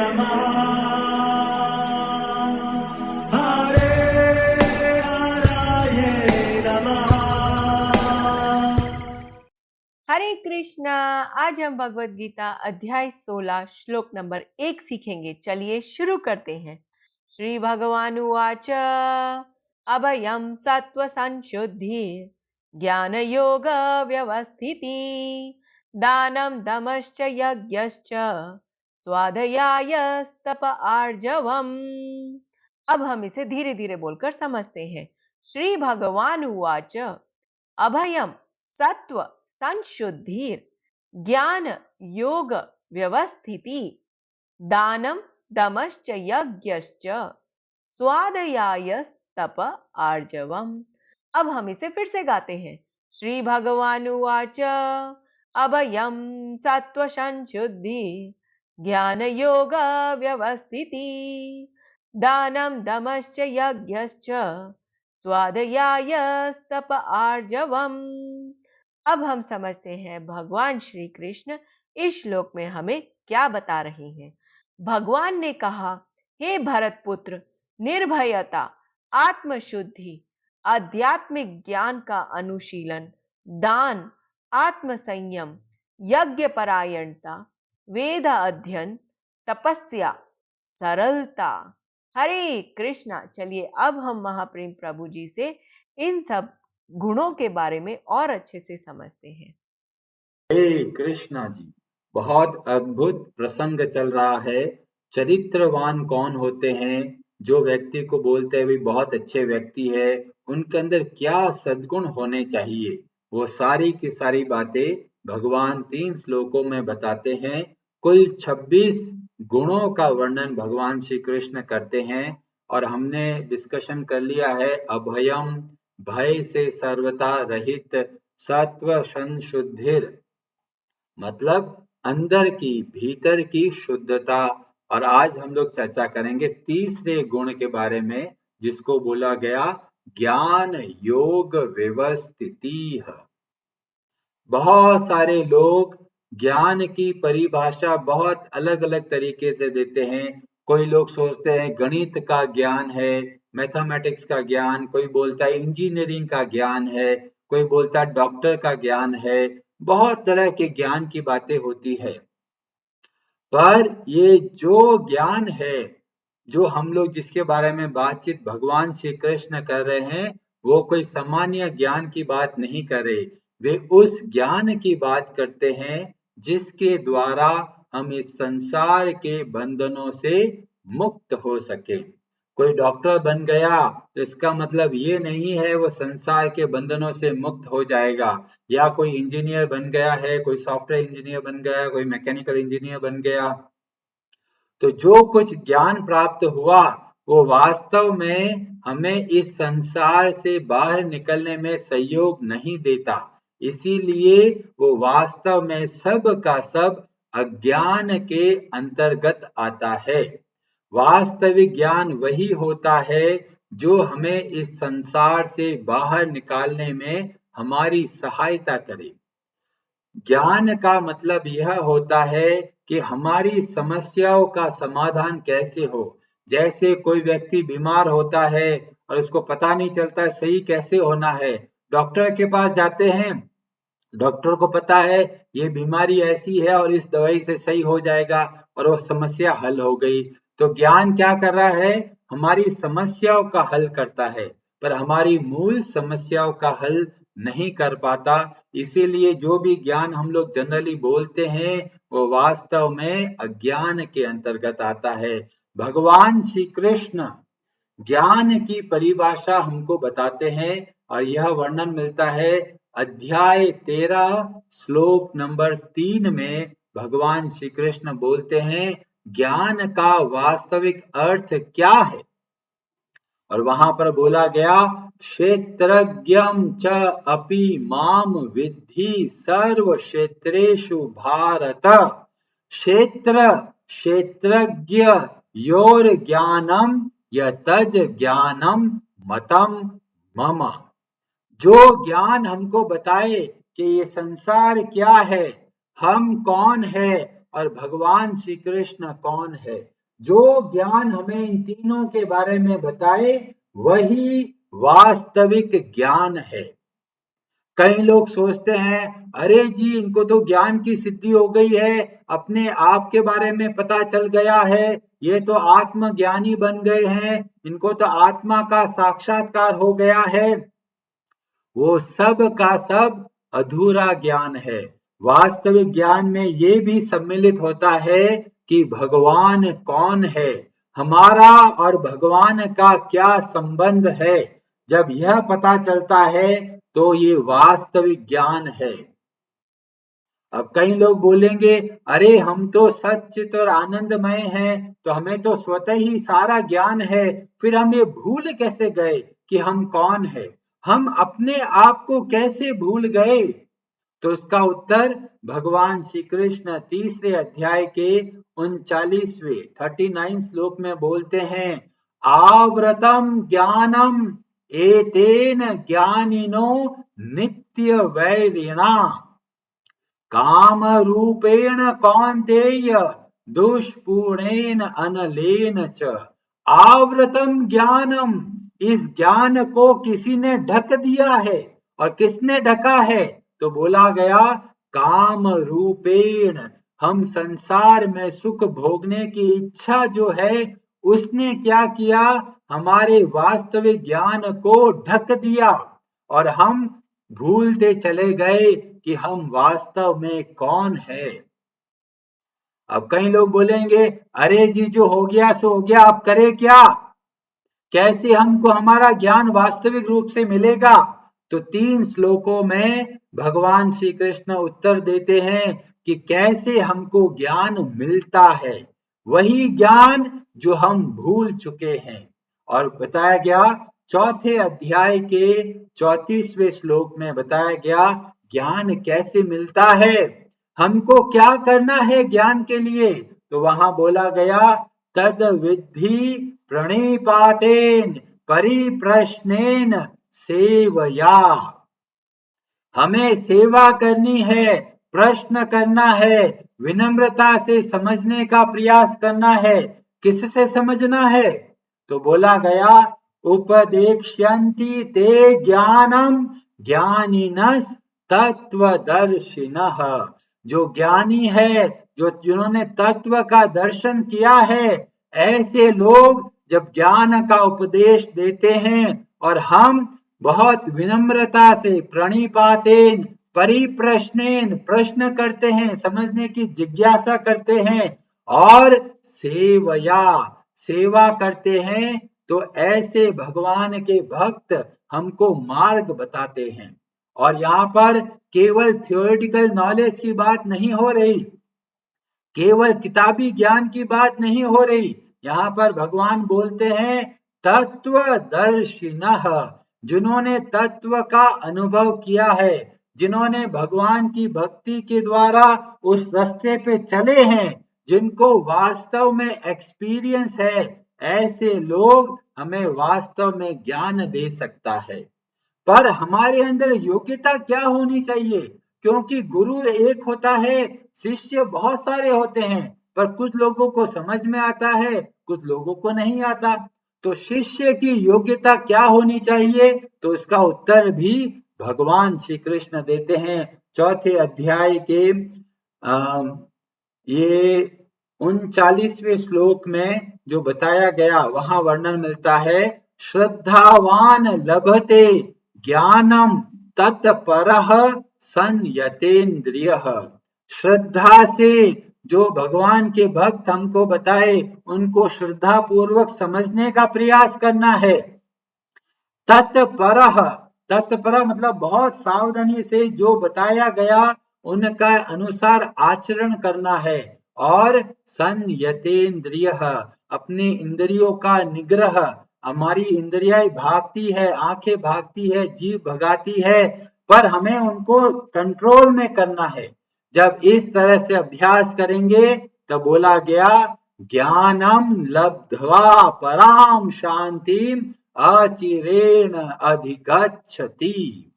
नमः हरे हराय नमः। हरे कृष्णा। आज हम भगवत गीता अध्याय 16 श्लोक नंबर 1 सीखेंगे। चलिए शुरू करते हैं। श्री भगवान उवाच अभयं सत्व संशुद्धि ज्ञान योग व्यवस्थिति दानं दमश्च यज्ञश्च स्वाध्याय तप आर्जवम्। अब हम इसे धीरे धीरे बोलकर समझते हैं। श्री भगवान उवाच अभयम सत्व संशुद्धिर ज्ञान योग व्यवस्थिति दानम दमश्च यज्ञश्च स्वाध्यायस्तप आर्जवम्। अब हम इसे फिर से गाते हैं। श्री भगवान उवाच अभयम सत्व संशुद्धि ज्ञान योग व्यवस्थिति दानम दमश्च यज्ञश्च स्वाध्यायस्तप आर्जवम्। अब हम समझते हैं भगवान श्री कृष्ण इस श्लोक में हमें क्या बता रहे हैं। भगवान ने कहा, हे भरत पुत्र, निर्भयता, आत्मशुद्धि, आध्यात्मिक ज्ञान का अनुशीलन, दान, आत्म संयम, यज्ञ परायणता, वेद अध्ययन, तपस्या, सरलता। हरे कृष्णा। चलिए अब हम महाप्रेम प्रभु जी से इन सब गुणों के बारे में और अच्छे से समझते हैं। हे कृष्णा जी, बहुत अद्भुत प्रसंग चल रहा है। चरित्रवान कौन होते हैं? जो व्यक्ति को बोलते हैं भी बहुत अच्छे व्यक्ति है, उनके अंदर क्या सद्गुण होने चाहिए, वो सारी की सारी बातें भगवान 3 श्लोकों में बताते हैं। कुल 26 गुणों का वर्णन भगवान श्री कृष्ण करते हैं और हमने डिस्कशन कर लिया है। अभयम, भय से सर्वथा रहित, सत्व संशुद्धिर मतलब अंदर की, भीतर की शुद्धता। और आज हम लोग चर्चा करेंगे तीसरे गुण के बारे में, जिसको बोला गया ज्ञान योग व्यवस्थिति। बहुत सारे लोग ज्ञान की परिभाषा बहुत अलग अलग तरीके से देते हैं। कोई लोग सोचते हैं गणित का ज्ञान है, मैथमेटिक्स का ज्ञान, कोई बोलता है इंजीनियरिंग का ज्ञान है, कोई बोलता है डॉक्टर का ज्ञान है। बहुत तरह के ज्ञान की बातें होती है, पर ये जो ज्ञान है, जो हम लोग जिसके बारे में बातचीत भगवान श्री कृष्ण कर रहे हैं, वो कोई सामान्य ज्ञान की बात नहीं कर रहे। वे उस ज्ञान की बात करते हैं जिसके द्वारा हम इस संसार के बंधनों से मुक्त हो सके। कोई डॉक्टर बन गया तो इसका मतलब ये नहीं है वो संसार के बंधनों से मुक्त हो जाएगा, या कोई इंजीनियर बन गया है, कोई सॉफ्टवेयर इंजीनियर बन गया, कोई मैकेनिकल इंजीनियर बन गया, तो जो कुछ ज्ञान प्राप्त हुआ वो वास्तव में हमें इस संसार से बाहर निकलने में सहयोग नहीं देता। इसीलिए वो वास्तव में सब का सब अज्ञान के अंतर्गत आता है। वास्तविक ज्ञान वही होता है जो हमें इस संसार से बाहर निकालने में हमारी सहायता करे। ज्ञान का मतलब यह होता है कि हमारी समस्याओं का समाधान कैसे हो। जैसे कोई व्यक्ति बीमार होता है और उसको पता नहीं चलता सही कैसे होना है, डॉक्टर के पास जाते हैं, डॉक्टर को पता है ये बीमारी ऐसी है और इस दवाई से सही हो जाएगा और वो समस्या हल हो गई। तो ज्ञान क्या कर रहा है? हमारी समस्याओं का हल करता है, पर हमारी मूल समस्याओं का हल नहीं कर पाता। इसीलिए जो भी ज्ञान हम लोग जनरली बोलते हैं वो वास्तव में अज्ञान के अंतर्गत आता है। भगवान श्री कृष्ण ज्ञान की परिभाषा हमको बताते हैं और यह वर्णन मिलता है अध्याय 13 श्लोक नंबर 3 में। भगवान श्री कृष्ण बोलते हैं ज्ञान का वास्तविक अर्थ क्या है, और वहां पर बोला गया क्षेत्रज्ञं च अपि माम विद्धि सर्व क्षेत्रेषु भारत। क्षेत्र क्षेत्रज्ञ योर ज्ञानम यतज ज्ञानम मतम मम। जो ज्ञान हमको बताए कि ये संसार क्या है, हम कौन है और भगवान श्री कृष्ण कौन है, जो ज्ञान हमें इन तीनों के बारे में बताए वही वास्तविक ज्ञान है। कई लोग सोचते हैं अरे जी इनको तो ज्ञान की सिद्धि हो गई है, अपने आप के बारे में पता चल गया है, ये तो आत्मज्ञानी बन गए हैं, इनको तो आत्मा का साक्षात्कार हो गया है। वो सब का सब अधूरा ज्ञान है। वास्तविक ज्ञान में ये भी सम्मिलित होता है कि भगवान कौन है, हमारा और भगवान का क्या संबंध है। जब यह पता चलता है तो ये वास्तविक ज्ञान है। अब कई लोग बोलेंगे अरे हम तो सच्चित और आनंदमय हैं, तो हमें तो स्वतः ही सारा ज्ञान है, फिर हम ये भूल कैसे गए कि हम कौन है, हम अपने आप को कैसे भूल गए। तो इसका उत्तर भगवान श्री कृष्ण तीसरे अध्याय के 39वें श्लोक में बोलते हैं, आवृतम ज्ञानम एतेन ज्ञानिनो नित्य वैरिणा काम रूपेण कौन्तेय दुष्पूर्णेन अनलेन च। आवृतम ज्ञानम, इस ज्ञान को किसी ने ढक दिया है। और किसने ढका है? तो बोला गया काम रूपेण, हम संसार में सुख भोगने की इच्छा जो है उसने क्या किया, हमारे वास्तविक ज्ञान को ढक दिया और हम भूलते चले गए कि हम वास्तव में कौन है। अब कई लोग बोलेंगे अरे जी जो हो गया सो हो गया, अब करे क्या, कैसे हमको हमारा ज्ञान वास्तविक रूप से मिलेगा। तो 3 श्लोकों में भगवान श्री कृष्ण उत्तर देते हैं कि कैसे हमको ज्ञान मिलता है, वही ज्ञान जो हम भूल चुके हैं। और बताया गया चौथे अध्याय के 34वें श्लोक में बताया गया ज्ञान कैसे मिलता है, हमको क्या करना है ज्ञान के लिए। तो वहां बोला गया तद विद्धि प्रणिपातेन परिप्रश्नेन सेवया, हमें सेवा करनी है, प्रश्न करना है, विनम्रता से समझने का प्रयास करना है। किससे समझना है? तो बोला गया उपदेक्ष्यन्ति ते ज्ञानम ज्ञानिनस् तत्वदर्शिनः, जो ज्ञानी है, जो जिन्होंने तत्व का दर्शन किया है, ऐसे लोग जब ज्ञान का उपदेश देते हैं और हम बहुत विनम्रता से प्रणिपातेन परिप्रश्नेन प्रश्न करते हैं, समझने की जिज्ञासा करते हैं और सेवया सेवा करते हैं, तो ऐसे भगवान के भक्त हमको मार्ग बताते हैं। और यहाँ पर केवल थियोरेटिकल नॉलेज की बात नहीं हो रही, केवल किताबी ज्ञान की बात नहीं हो रही, यहाँ पर भगवान बोलते हैं तत्वदर्शिनः, जिन्होंने तत्व का अनुभव किया है, जिन्होंने भगवान की भक्ति के द्वारा उस रास्ते पे चले हैं, जिनको वास्तव में एक्सपीरियंस है, ऐसे लोग हमें वास्तव में ज्ञान दे सकता है। पर हमारे अंदर योग्यता क्या होनी चाहिए, क्योंकि गुरु एक होता है, शिष्य बहुत सारे होते हैं, पर कुछ लोगों को समझ में आता है, कुछ लोगों को नहीं आता। तो शिष्य की योग्यता क्या होनी चाहिए, तो इसका उत्तर भी भगवान श्री कृष्ण देते हैं चौथे अध्याय के ये 39वें श्लोक में जो बताया गया, वहां वर्णन मिलता है श्रद्धावान लभते ज्ञानम तत्परः संयतेन्द्रियः, श्रद्धा से जो भगवान के भक्त हमको बताए उनको श्रद्धा पूर्वक समझने का प्रयास करना है। तत्परः, तत्पर मतलब बहुत सावधानी से जो बताया गया उनका अनुसार आचरण करना है। और संयतेन्द्रियः, अपने इंद्रियों का निग्रह, हमारी इंद्रियां भागती है, आंखें भागती है, जीभ भगाती है, पर हमें उनको कंट्रोल में करना है। जब इस तरह से अभ्यास करेंगे तब बोला गया ज्ञानम लब्ध्वा पराम शांतिम अचिरेण अधिगच्छति,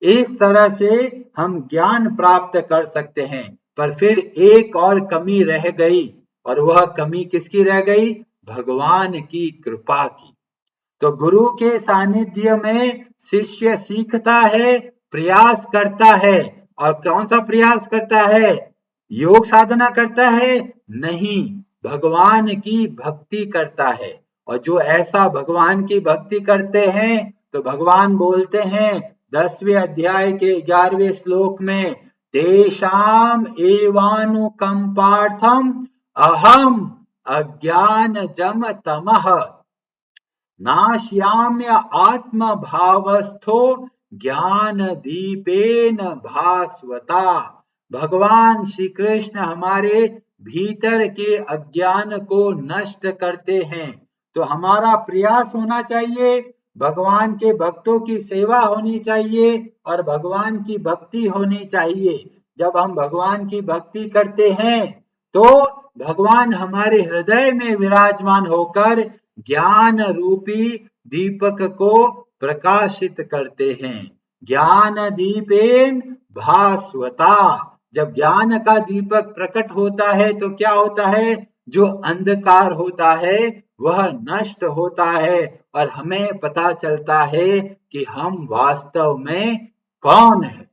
इस तरह से हम ज्ञान प्राप्त कर सकते हैं। पर फिर एक और कमी रह गई, और वह कमी किसकी रह गई? भगवान की कृपा की। तो गुरु के सानिध्य में शिष्य सीखता है, प्रयास करता है। और कौन सा प्रयास करता है? योग साधना करता है? नहीं, भगवान की भक्ति करता है। और जो ऐसा भगवान की भक्ति करते हैं तो भगवान बोलते हैं 10वें अध्याय के 11वें श्लोक में, तेषाम एवानुकंपार्थम अहम अज्ञानजम तमः नाश्याम्य आत्म भावस्थो ज्ञान दीपेन भास्वता। भगवान श्री कृष्ण हमारे भीतर के अज्ञान को नष्ट करते हैं। तो हमारा प्रयास होना चाहिए, भगवान के भक्तों की सेवा होनी चाहिए और भगवान की भक्ति होनी चाहिए। जब हम भगवान की भक्ति करते हैं तो भगवान हमारे हृदय में विराजमान होकर ज्ञान रूपी दीपक को प्रकाशित करते हैं। ज्ञान दीपेन भास्वता। जब ज्ञान का दीपक प्रकट होता है तो क्या होता है? जो अंधकार होता है वह नष्ट होता है और हमें पता चलता है कि हम वास्तव में कौन है।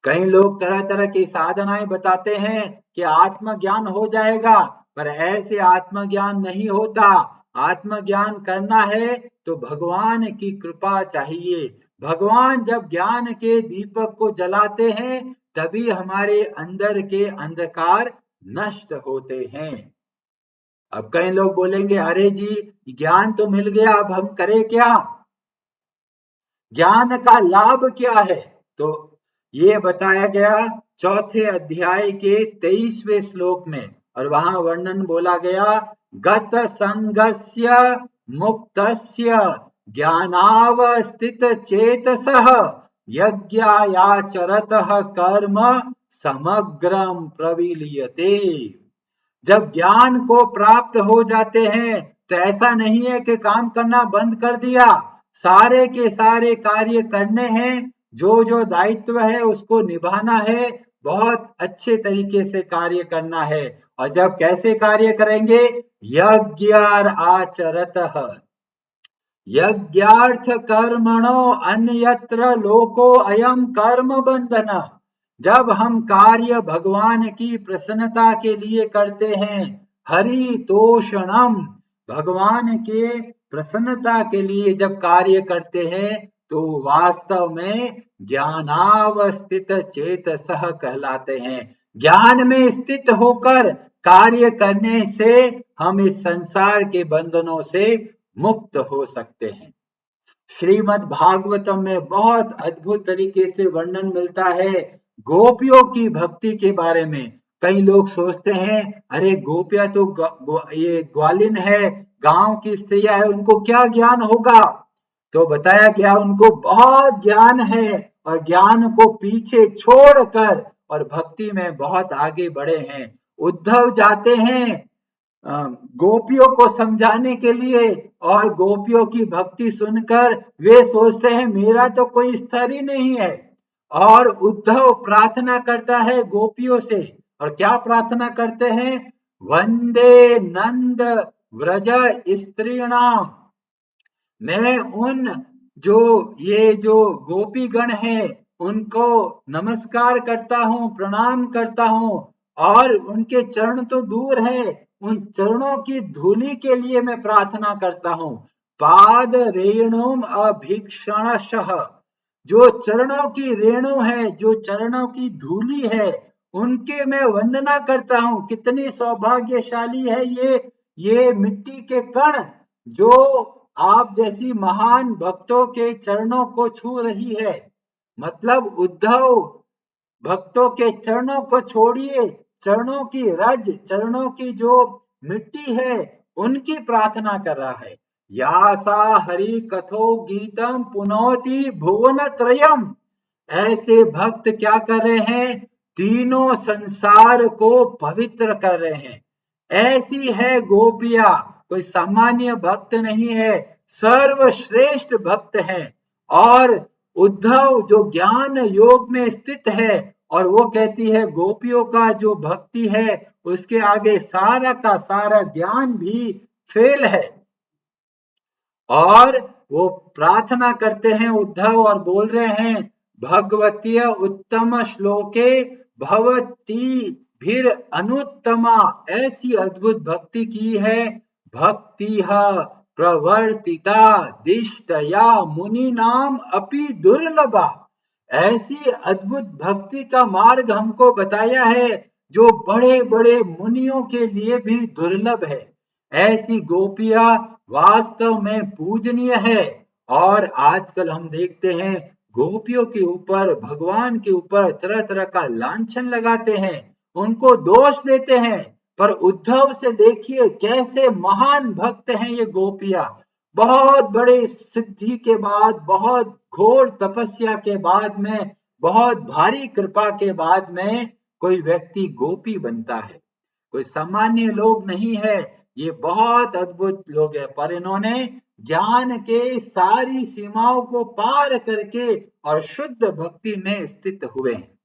कई लोग तरह तरह की साधनाएं बताते हैं कि आत्मज्ञान हो जाएगा, पर ऐसे आत्मज्ञान नहीं होता। आत्मज्ञान करना है तो भगवान की कृपा चाहिए। भगवान जब ज्ञान के दीपक को जलाते हैं तभी हमारे अंदर के अंधकार नष्ट होते हैं। अब कई लोग बोलेंगे, अरे जी ज्ञान तो मिल गया, अब हम करें क्या? ज्ञान का लाभ क्या है? तो ये बताया गया 4थे अध्याय के 23वें श्लोक में, और वहां वर्णन बोला गया, गत संगस्य मुक्तस्य ज्ञानावस्थित चेतसः यज्ञायाचरतः कर्म समग्रम प्रविलीयते। जब ज्ञान को प्राप्त हो जाते हैं तो ऐसा नहीं है कि काम करना बंद कर दिया, सारे के सारे कार्य करने हैं, जो जो दायित्व है उसको निभाना है, बहुत अच्छे तरीके से कार्य करना है। और जब कैसे कार्य करेंगे? यज्ञार आचरतः, यज्ञार्थ कर्मणो अन्यत्र लोको अयम कर्म बंधन। जब हम कार्य भगवान की प्रसन्नता के लिए करते हैं, हरि तोषणम, भगवान के प्रसन्नता के लिए जब कार्य करते हैं तो वास्तव में ज्ञानावस्थित चेतसः कहलाते हैं। ज्ञान में स्थित होकर कार्य करने से हम इस संसार के बंधनों से मुक्त हो सकते हैं। श्रीमद् भागवतम में बहुत अद्भुत तरीके से वर्णन मिलता है गोपियों की भक्ति के बारे में। कई लोग सोचते हैं, अरे गोपियां तो ये ग्वालिन है, गांव की स्त्रियां है, उनको क्या ज्ञान होगा? तो बताया गया उनको बहुत ज्ञान है और ज्ञान को पीछे छोड़कर और भक्ति में बहुत आगे बढ़े हैं। उद्धव जाते हैं गोपियों को समझाने के लिए, और गोपियों की भक्ति सुनकर वे सोचते हैं मेरा तो कोई स्तर ही नहीं है। और उद्धव प्रार्थना करता है गोपियों से, और क्या प्रार्थना करते हैं? वंदे नंद व्रज स्त्रीणाम, मैं उन जो गोपी गण है उनको नमस्कार करता हूं, प्रणाम करता हूं, और उनके चरण तो दूर है, उन चरणों की धूलि के लिए मैं प्रार्थना करता हूं। पाद रेणुम अभीक्षणशः, जो चरणों की रेणु है, जो चरणों की धूलि है, उनके मैं वंदना करता हूं। कितनी सौभाग्यशाली है ये मिट्टी के कण जो आप जैसी महान भक्तों के चरणों को छू रही है। मतलब उद्धव भक्तों के चरणों को छोड़िए, चरणों की रज, चरणों की जो मिट्टी है उनकी प्रार्थना कर रहा है। यासा हरि कथो गीतम पुनौति भुवन त्रयम, ऐसे भक्त क्या कर रहे हैं? तीनों संसार को पवित्र कर रहे हैं। ऐसी है गोपिया, कोई सामान्य भक्त नहीं है, सर्वश्रेष्ठ भक्त है। और उद्धव जो ज्ञान योग में स्थित है और वो कहती है गोपियों का जो भक्ति है उसके आगे सारा का सारा ज्ञान भी फेल है। और वो प्रार्थना करते हैं उद्धव और बोल रहे हैं भगवतीय उत्तम श्लोके भवती भीर अनुत्तमा, ऐसी अद्भुत भक्ति की है भक्ति प्रवर्तिता दिष्टया मुनि नाम अपि दुर्लभा। ऐसी अद्भुत भक्ति का मार्ग हमको बताया है जो बड़े बड़े मुनियों के लिए भी दुर्लभ है। ऐसी गोपियां वास्तव में पूजनीय है। और आजकल हम देखते हैं गोपियों के ऊपर, भगवान के ऊपर तरह तरह का लांछन लगाते हैं, उनको दोष देते हैं। पर उद्धव से देखिए कैसे महान भक्त हैं ये गोपियां। बहुत बड़े सिद्धि के बाद, बहुत घोर तपस्या के बाद में, बहुत भारी कृपा के बाद में कोई व्यक्ति गोपी बनता है। कोई सामान्य लोग नहीं है, ये बहुत अद्भुत लोग हैं। पर इन्होंने ज्ञान के सारी सीमाओं को पार करके और शुद्ध भक्ति में स्थित हुए हैं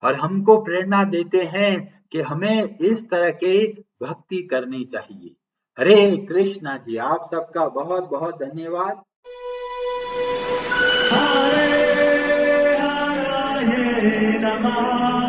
और हमको प्रेरणा देते हैं कि हमें इस तरह के भक्ति करनी चाहिए। हरे कृष्णा जी, आप सबका बहुत बहुत धन्यवाद। हरे हराये नमः।